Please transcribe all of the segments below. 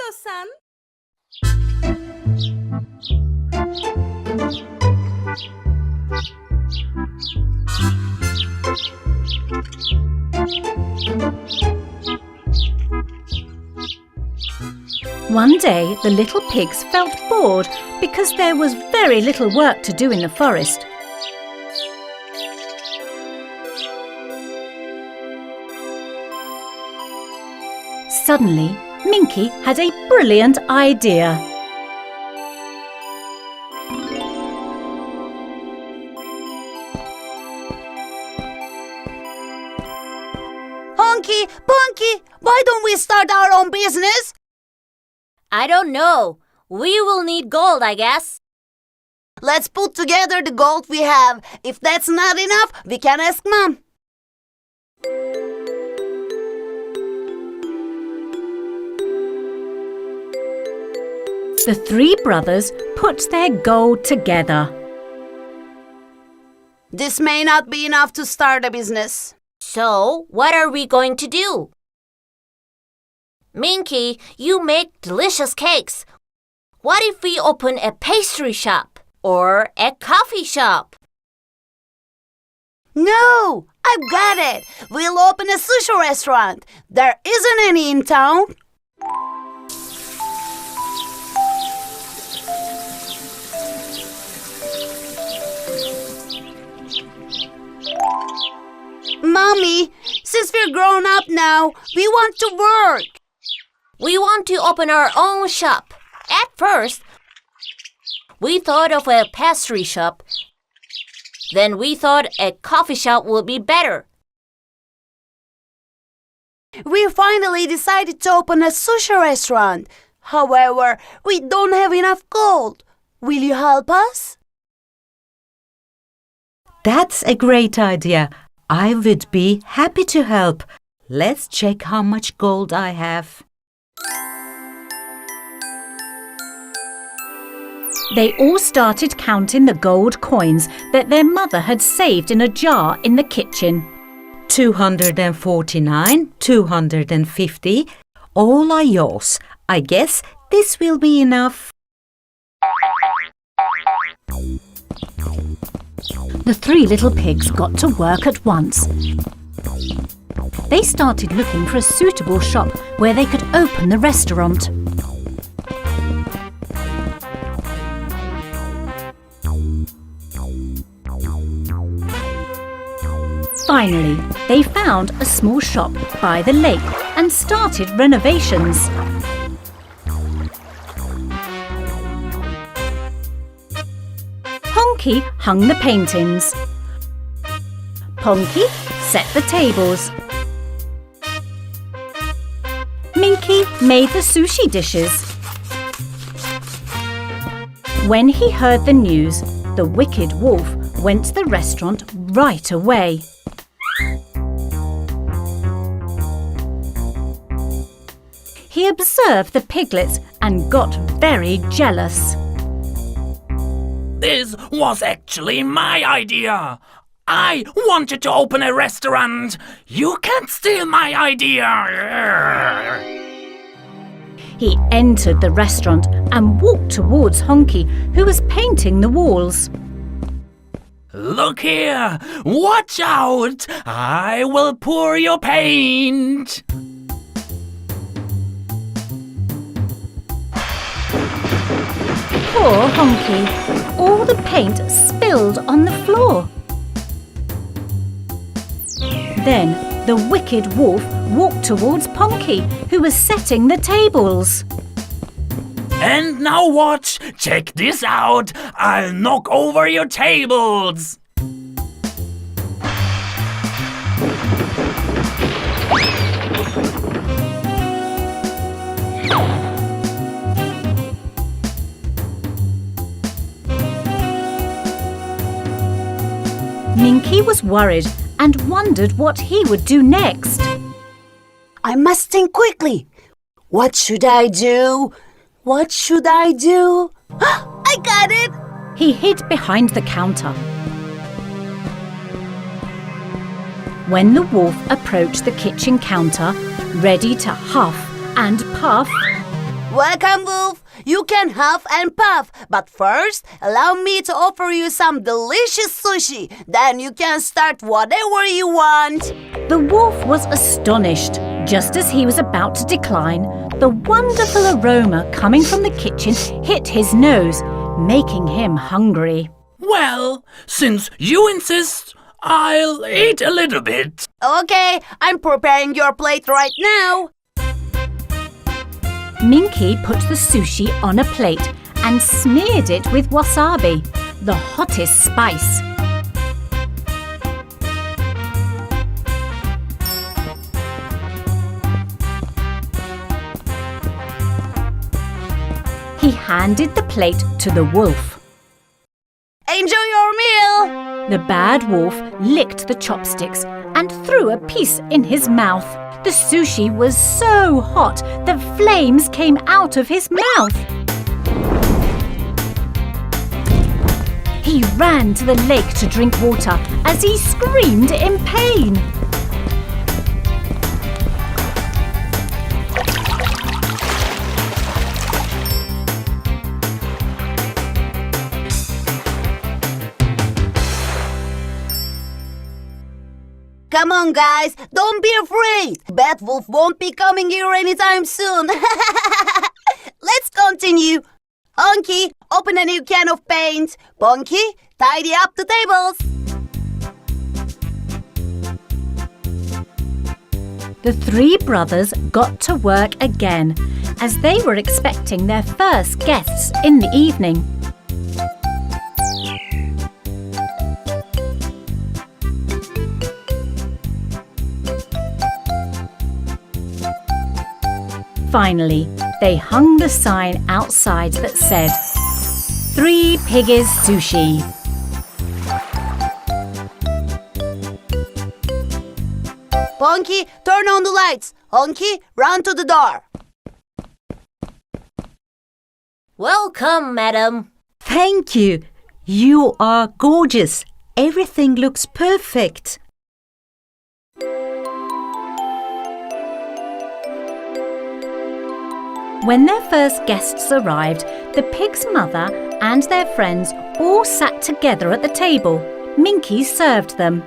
Kondosan. One day, the little pigs felt bored because there was very little work to do in the forest. Suddenly, Minky had a brilliant idea. Honky, Punky, why don't we start our own business? I don't know. We will need gold, I guess. Let's put together the gold we have. If that's not enough, we can ask Mom. The three brothers put their gold together. This may not be enough to start a business. So, what are we going to do? Minky, you make delicious cakes. What if we open a pastry shop or a coffee shop? No, I've got it. We'll open a sushi restaurant. There isn't any in town. Mommy, since we're grown up now, we want to work. We want to open our own shop. At first, we thought of a pastry shop. Then we thought a coffee shop would be better. We finally decided to open a sushi restaurant. However, we don't have enough gold. Will you help us? That's a great idea. I would be happy to help. Let's check how much gold I have. They all started counting the gold coins that their mother had saved in a jar in the kitchen. 249, 250, all are yours. I guess this will be enough. The three little pigs got to work at once. They started looking for a suitable shop where they could open the restaurant. Finally, they found a small shop by the lake and started renovations. Honky hung the paintings. Ponky set the tables. Minky made the sushi dishes. When he heard the news, the wicked wolf went to the restaurant right away. He observed the piglets and got very jealous. This was actually my idea. I wanted to open a restaurant. You can't steal my idea. He entered the restaurant and walked towards Honky, who was painting the walls. Look here. Watch out. I will pour your paint. Poor Honky. All the paint spilled on the floor. Then the wicked wolf walked towards Ponky, who was setting the tables. And now watch. Check this out. I'll knock over your tables. Minky was worried and wondered what he would do next. I must think quickly. What should I do? What should I do? I got it! He hid behind the counter. When the wolf approached the kitchen counter, ready to huff and puff, Welcome, Wolf. You can huff and puff, but first, allow me to offer you some delicious sushi. Then you can start whatever you want. The wolf was astonished. Just as he was about to decline, the wonderful aroma coming from the kitchen hit his nose, making him hungry. Well, since you insist, I'll eat a little bit. Okay, I'm preparing your plate right now. Minky put the sushi on a plate and smeared it with wasabi, the hottest spice. He handed the plate to the wolf. Enjoy your meal. The bad wolf licked the chopsticks and threw a piece in his mouth. The sushi was so hot that flames came out of his mouth. He ran to the lake to drink water as he screamed in pain. Come on, guys, don't be afraid. Bad Wolf won't be coming here anytime soon. Let's continue. Honky, open a new can of paint. Bonky, tidy up the tables. The three brothers got to work again as they were expecting their first guests in the evening. Finally, they hung the sign outside that said, 3 Piggies Sushi. Bonky, turn on the lights. Honky, run to the door. Welcome, madam. Thank you. You are gorgeous. Everything looks perfect. When their first guests arrived, the pig's mother and their friends all sat together at the table. Minky served them.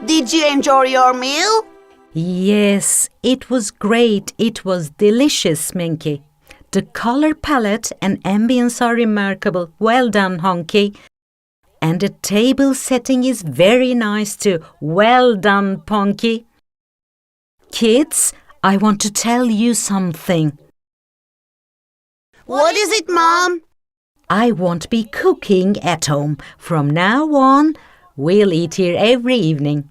Did you enjoy your meal? Yes, it was great. It was delicious, Minky. The color palette and ambience are remarkable. Well done, Honky. And the table setting is very nice too. Well done, Ponky. Kids, I want to tell you something. What is it, Mom? I won't be cooking at home. From now on, we'll eat here every evening.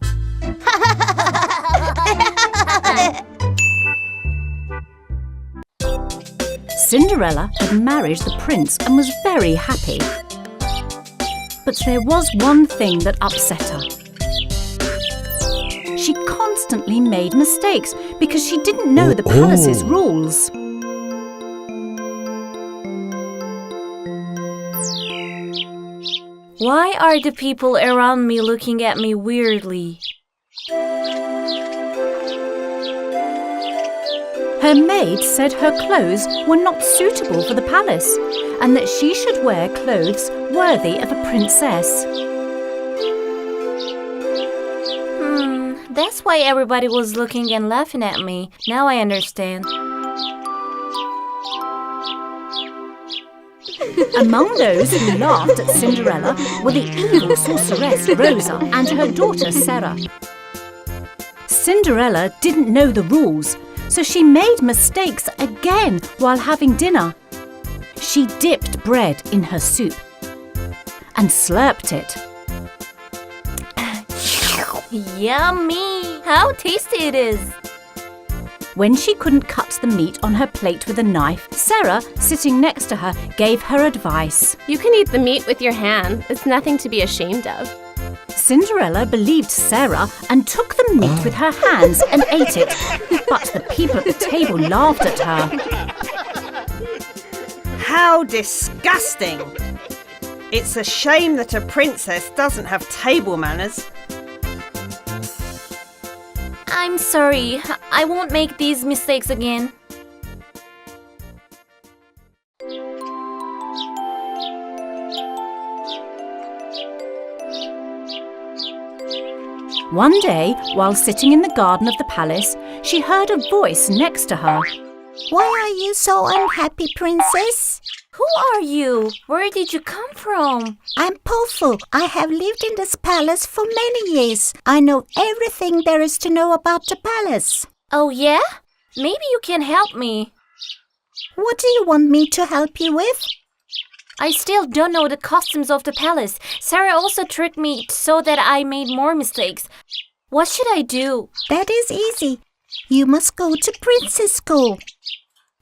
Cinderella had married the prince and was very happy. But there was one thing that upset her. She constantly made mistakes because she didn't know the palace's rules. Why are the people around me looking at me weirdly? Her maid said her clothes were not suitable for the palace and that she should wear clothes worthy of a princess. That's why everybody was looking and laughing at me. Now I understand. Among those who laughed at Cinderella were the evil sorceress Rosa and her daughter Sarah. Cinderella didn't know the rules, so she made mistakes again while having dinner. She dipped bread in her soup and slurped it. Yummy! How tasty it is! When she couldn't cut the meat on her plate with a knife, Sarah, sitting next to her, gave her advice. You can eat the meat with your hand. It's nothing to be ashamed of. Cinderella believed Sarah and took the meat with her hands and ate it. But the people at the table laughed at her. How disgusting! It's a shame that a princess doesn't have table manners. I'm sorry. I won't make these mistakes again. One day, while sitting in the garden of the palace, she heard a voice next to her. Why are you so unhappy, princess? Who are you? Where did you come from? I'm Pofu. I have lived in this palace for many years. I know everything there is to know about the palace. Oh, yeah? Maybe you can help me. What do you want me to help you with? I still don't know the customs of the palace. Sarah also tricked me so that I made more mistakes. What should I do? That is easy. You must go to princess school.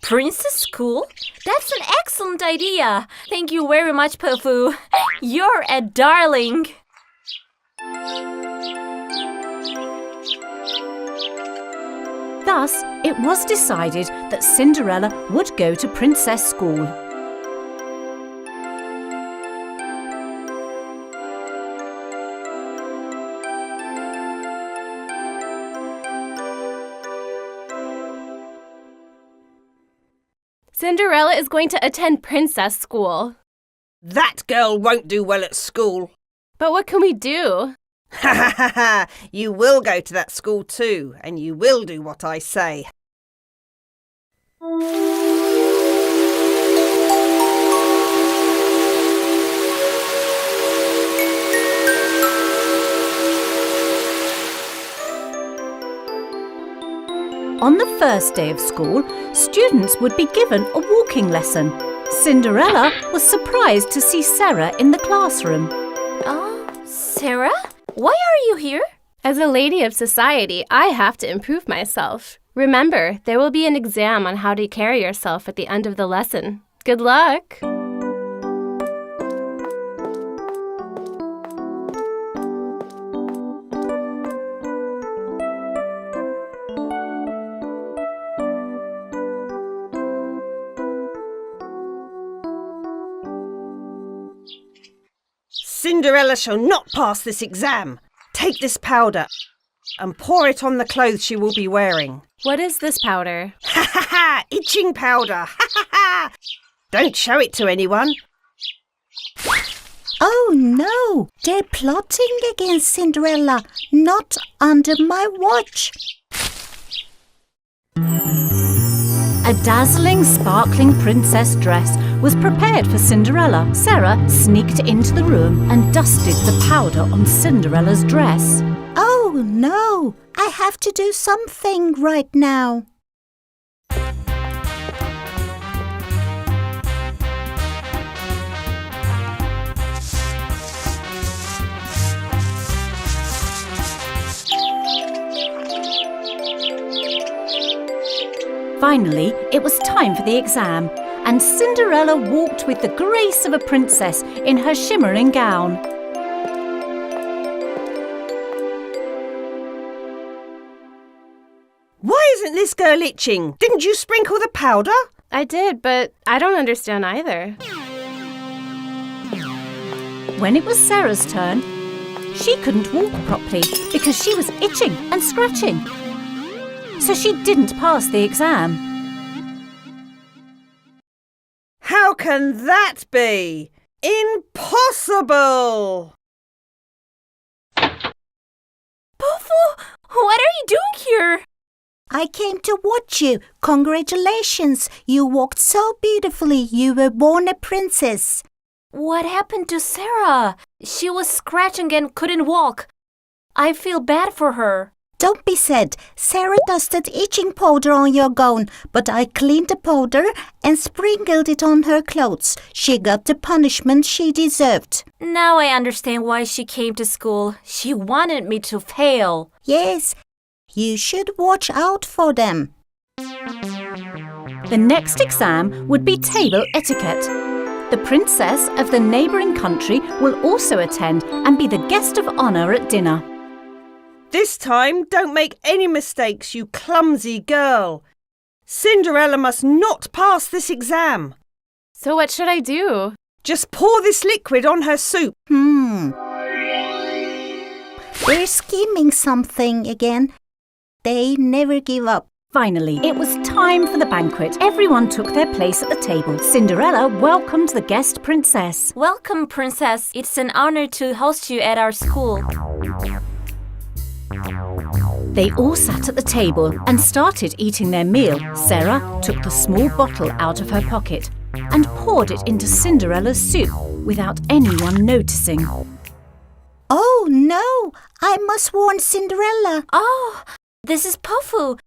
Princess school? That's an excellent idea. Thank you very much, Pofu. You're a darling. Thus, it was decided that Cinderella would go to princess school. Cinderella is going to attend princess school. That girl won't do well at school. But what can we do? Ha ha ha ha! You will go to that school too, and you will do what I say. On the first day of school, students would be given a walking lesson. Cinderella was surprised to see Sarah in the classroom. Oh, Sarah? Why are you here? As a lady of society, I have to improve myself. Remember, there will be an exam on how to carry yourself at the end of the lesson. Good luck! Cinderella shall not pass this exam. Take this powder and pour it on the clothes she will be wearing. What is this powder? Ha ha ha! Itching powder! Ha ha ha! Don't show it to anyone. Oh no! They're plotting against Cinderella. Not under my watch. A dazzling, sparkling princess dress was prepared for Cinderella. Sarah sneaked into the room and dusted the powder on Cinderella's dress. Oh no! I have to do something right now. Finally, it was time for the exam, and Cinderella walked with the grace of a princess in her shimmering gown. Why isn't this girl itching? Didn't you sprinkle the powder? I did, but I don't understand either. When it was Sarah's turn, she couldn't walk properly because she was itching and scratching. So she didn't pass the exam. How can that be? Impossible! Pofu, what are you doing here? I came to watch you. Congratulations. You walked so beautifully. You were born a princess. What happened to Sarah? She was scratching and couldn't walk. I feel bad for her. Don't be sad. Sarah dusted itching powder on your gown, but I cleaned the powder and sprinkled it on her clothes. She got the punishment she deserved. Now I understand why she came to school. She wanted me to fail. Yes, you should watch out for them. The next exam would be table etiquette. The princess of the neighbouring country will also attend and be the guest of honour at dinner. This time, don't make any mistakes, you clumsy girl. Cinderella must not pass this exam. So what should I do? Just pour this liquid on her soup. They're scheming something again. They never give up. Finally, it was time for the banquet. Everyone took their place at the table. Cinderella welcomed the guest princess. Welcome, princess. It's an honor to host you at our school. They all sat at the table and started eating their meal. Sarah took the small bottle out of her pocket and poured it into Cinderella's soup without anyone noticing. Oh no! I must warn Cinderella. Oh, this is Pofu.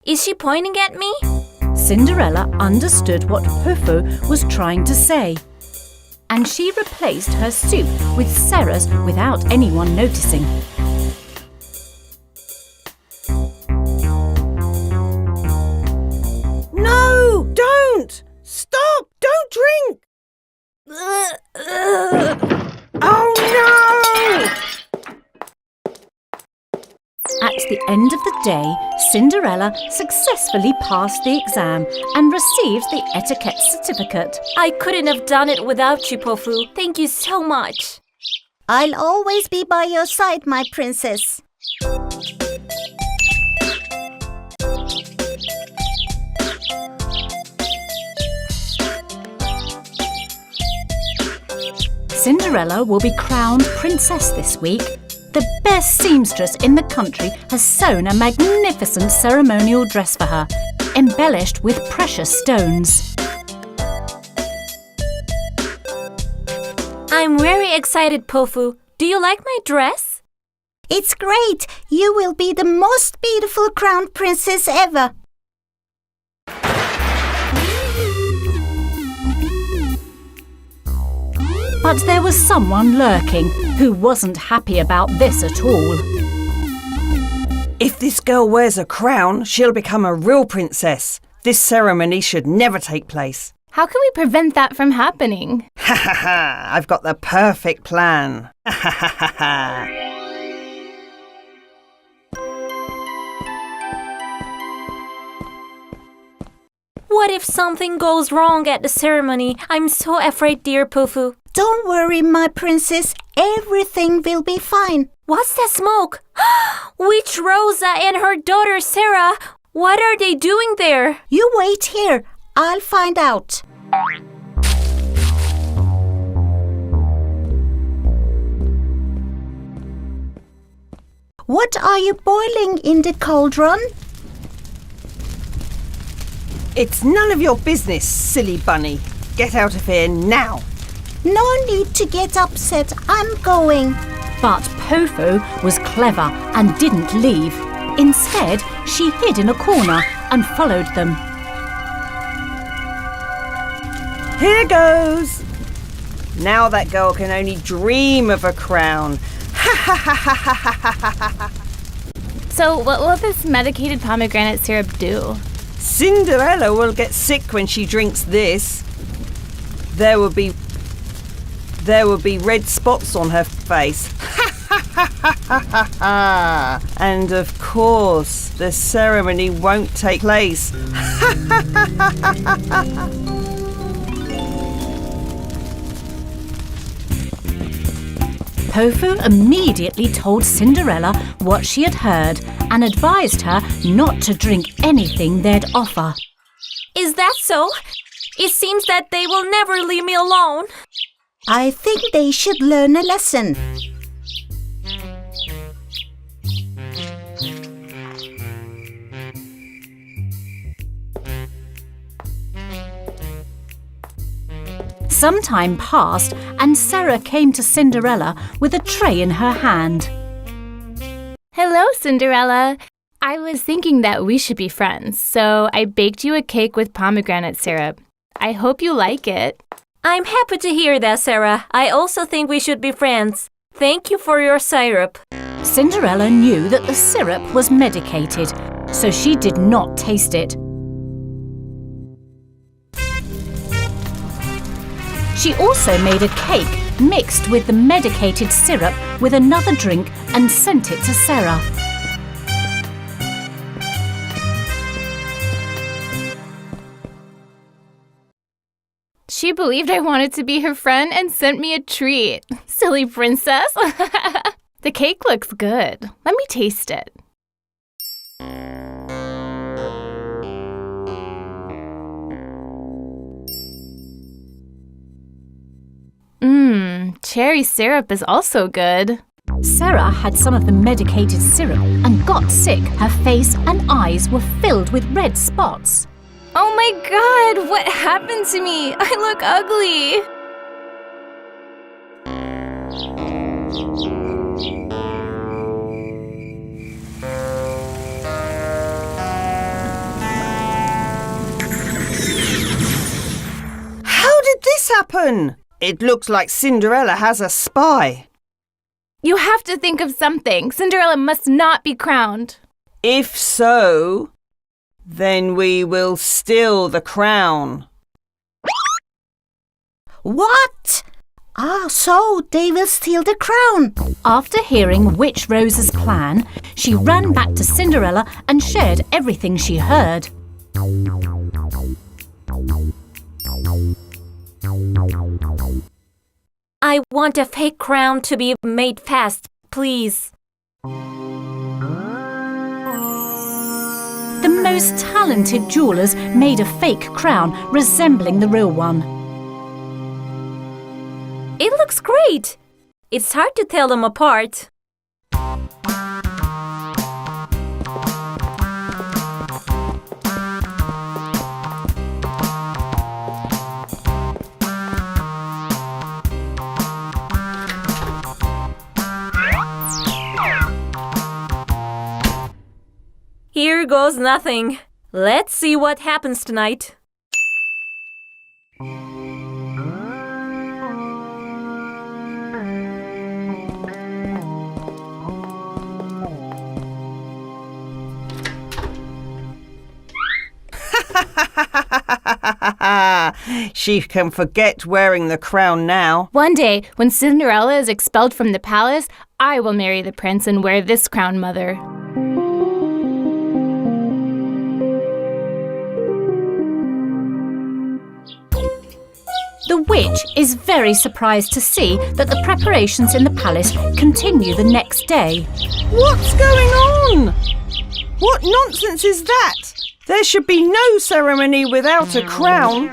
Is she pointing at me? Cinderella understood what Pofu was trying to say, and she replaced her soup with Sarah's without anyone noticing. No! Don't! Stop! Don't drink! Oh no! At the end of the day, Cinderella successfully passed the exam and received the etiquette certificate. I couldn't have done it without you, Pofu. Thank you so much. I'll always be by your side, my princess. Cinderella will be crowned princess this week. The best seamstress in the country has sewn a magnificent ceremonial dress for her, embellished with precious stones. I'm very excited, Pofu. Do you like my dress? It's great. You will be the most beautiful crowned princess ever. But there was someone lurking who wasn't happy about this at all. If this girl wears a crown, she'll become a real princess. This ceremony should never take place. How can we prevent that from happening? Ha ha ha! I've got the perfect plan. Ha ha ha ha! What if something goes wrong at the ceremony? I'm so afraid, dear Pofu. Don't worry, my princess. Everything will be fine. What's that smoke? Witch Rosa and her daughter Sarah. What are they doing there? You wait here. I'll find out. What are you boiling in the cauldron? It's none of your business, silly bunny. Get out of here now. No need to get upset. I'm going. But Pofu was clever and didn't leave. Instead, she hid in a corner and followed them. Here goes. Now that girl can only dream of a crown. Ha ha ha ha ha ha ha ha. So what will this medicated pomegranate syrup do? Cinderella will get sick when she drinks this. There will be red spots on her face. And of course, the ceremony won't take place. Pofu immediately told Cinderella what she had heard and advised her not to drink anything they'd offer. Is that so? It seems that they will never leave me alone. I think they should learn a lesson. Some time passed and Sarah came to Cinderella with a tray in her hand. Hello, Cinderella. I was thinking that we should be friends, so I baked you a cake with pomegranate syrup. I hope you like it. I'm happy to hear that, Sarah. I also think we should be friends. Thank you for your syrup. Cinderella knew that the syrup was medicated, so she did not taste it. She also made a cake mixed with the medicated syrup with another drink and sent it to Sarah. She believed I wanted to be her friend and sent me a treat. Silly princess. The cake looks good. Let me taste it. cherry syrup is also good. Sarah had some of the medicated syrup and got sick. Her face and eyes were filled with red spots. Oh my God, what happened to me? I look ugly. How did this happen? It looks like Cinderella has a spy. You have to think of something. Cinderella must not be crowned. If so, then we will steal the crown. What? So they will steal the crown. After hearing Witch Rose's plan, she ran back to Cinderella and shared everything she heard. I want a fake crown to be made fast, please. The most talented jewelers made a fake crown resembling the real one. It looks great. It's hard to tell them apart. Here goes nothing. Let's see what happens tonight. She can forget wearing the crown now. One day, when Cinderella is expelled from the palace, I will marry the prince and wear this crown, Mother. The witch is very surprised to see that the preparations in the palace continue the next day. What's going on? What nonsense is that? There should be no ceremony without a crown.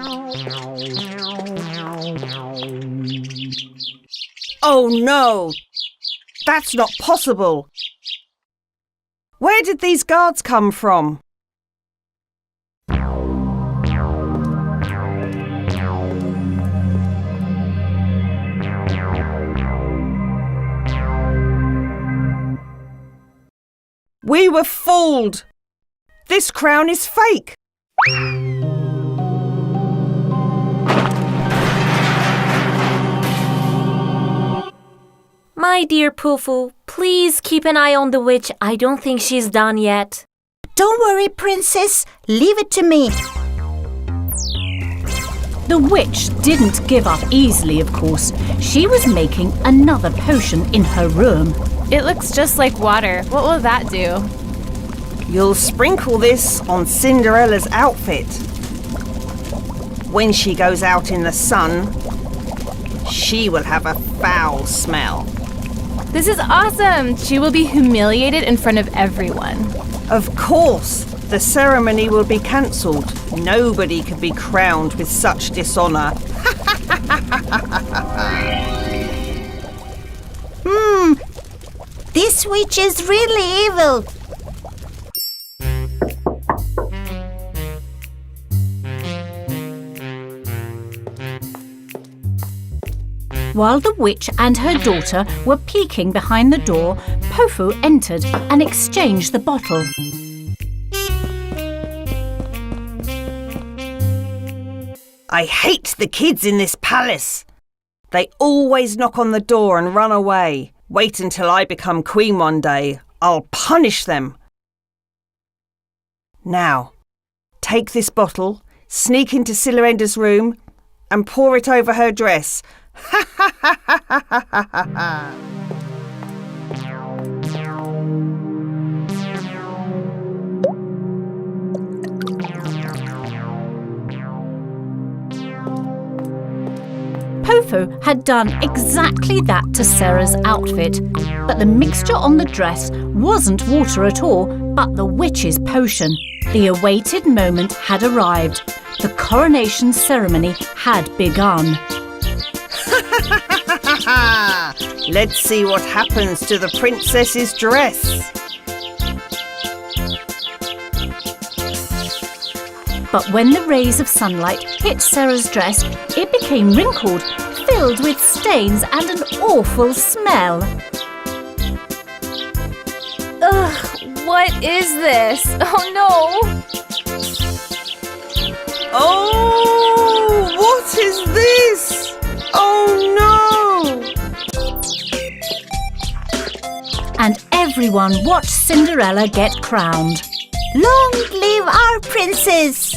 Oh no! That's not possible. Where did these guards come from? We were fooled! This crown is fake! My dear Poofu, please keep an eye on the witch. I don't think she's done yet. Don't worry, Princess. Leave it to me. The witch didn't give up easily, of course. She was making another potion in her room. It looks just like water. What will that do? You'll sprinkle this on Cinderella's outfit. When she goes out in the sun, she will have a foul smell. This is awesome! She will be humiliated in front of everyone. Of course, the ceremony will be cancelled. Nobody can be crowned with such dishonour. This witch is really evil. While the witch and her daughter were peeking behind the door, Pofu entered and exchanged the bottle. I hate the kids in this palace. They always knock on the door and run away. Wait until I become queen one day. I'll punish them. Now, take this bottle, sneak into Cinderella's room and pour it over her dress. Ha ha ha ha ha ha ha. Pofu had done exactly that to Sarah's outfit, but the mixture on the dress wasn't water at all, but the witch's potion. The awaited moment had arrived. The coronation ceremony had begun. Let's see what happens to the princess's dress. But when the rays of sunlight hit Sarah's dress, it became wrinkled, filled with stains and an awful smell. Ugh, what is this? Oh no! Oh, what is this? Oh no! And everyone watched Cinderella get crowned. Long live our princess!